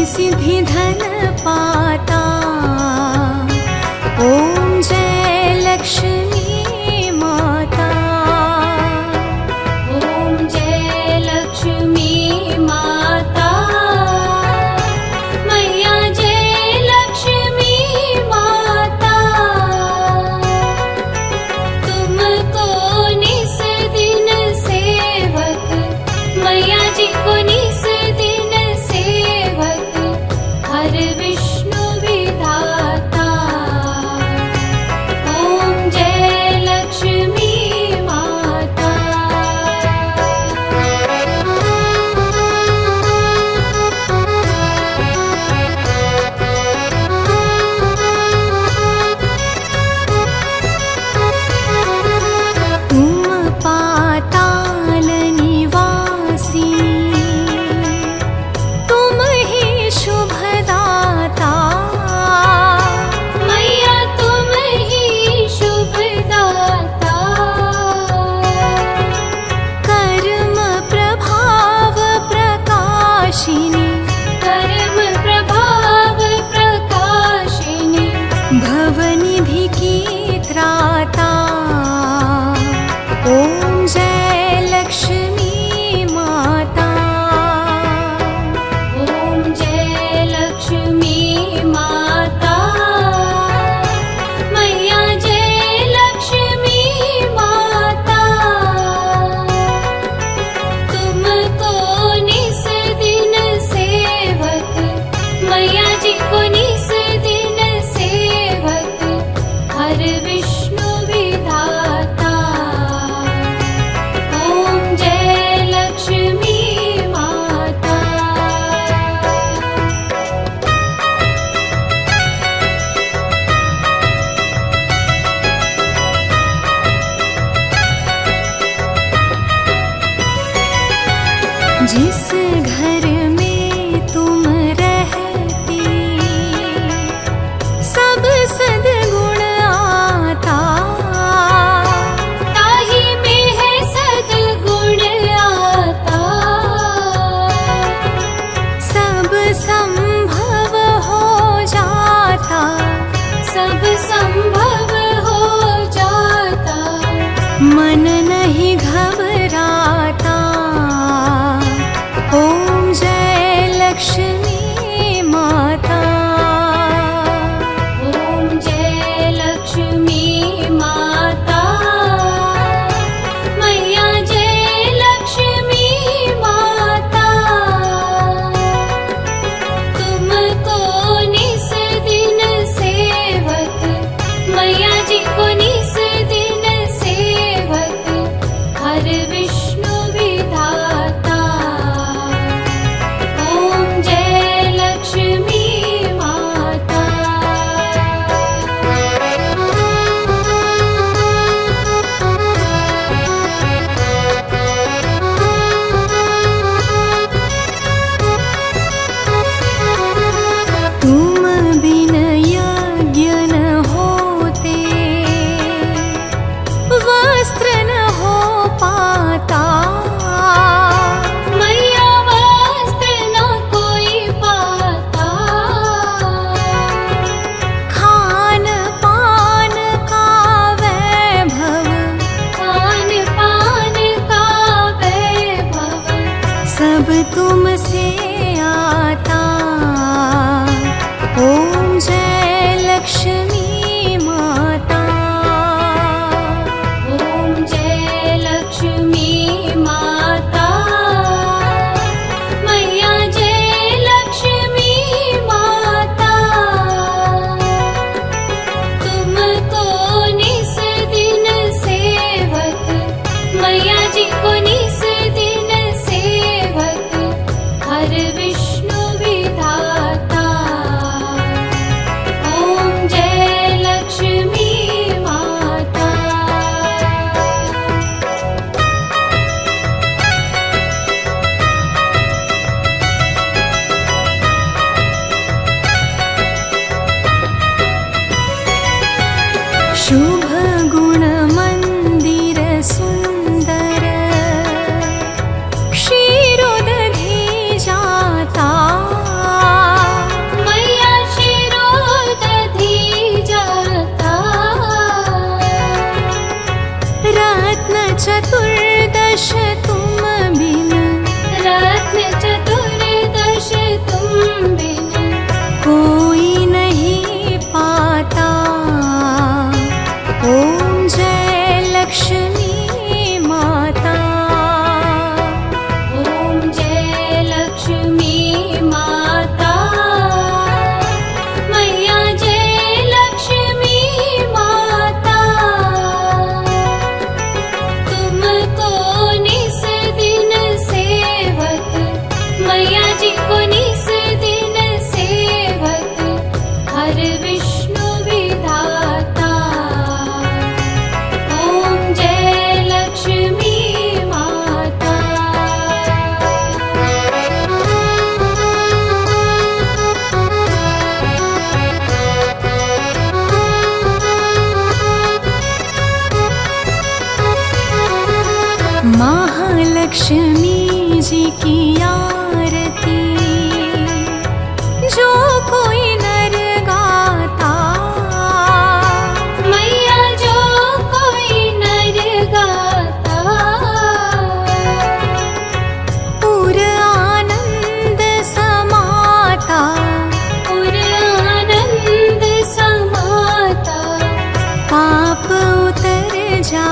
सिद्धि धन पाता। ओम जय लक्ष्मी माता। ओम जय लक्ष्मी माता। मैया जय लक्ष्मी माता। तुमको निस दिन सेवक, मैया जी को निस दिन सेवक, हर विष्णु विधाता। ओम जय लक्ष्मी माता। तुम पाताल निवासी, तुम ही शुभदाता। मैया तुम ही शुभदाता। कर्म प्रभाव प्रकाशिनी, कर्म प्रभाव प्रकाशिनी, भवनिधि की त्राता। ओम जय लक्ष्मी माता। ओम जय लक्ष्मी माता। मैया जय लक्ष्मी माता। तुमको निस दिन सेवक, मैया जी को निस दिन सेवक, हर विष्णु विधाता। ओम जय लक्ष्मी माता। जिस घर में तुम रहती, सब सद्गुण आता। ताही में है सद्गुण आता। सब संभव हो जाता। सब संभव हो जाता। मन नहीं घबराता। ओम जय लक्ष्मी माता। ओम जय लक्ष्मी माता। मैया जय लक्ष्मी माता। तुमको निस दिन सेवक, मैया जी को निस दिन सेवक, चतुर्दश तुम बिन, रत्न चतुर्दश तुम बिन, कोई नहीं पाता। ओम जय लक्ष्मी माता। ओम जय लक्ष्मी माता। मैया जय लक्ष्मी माता। तुमको निस दिन सेवक, मैया जी को निस दिन सेवक, हर विष्णु विधाता। ओम जय लक्ष्मी माता। महालक्ष्मी जी की आरती जो कोई नर गाता, मैया जो कोई नर गाता, पुर आनंद समाता। पुर आनंद समाता, पाप उतर जा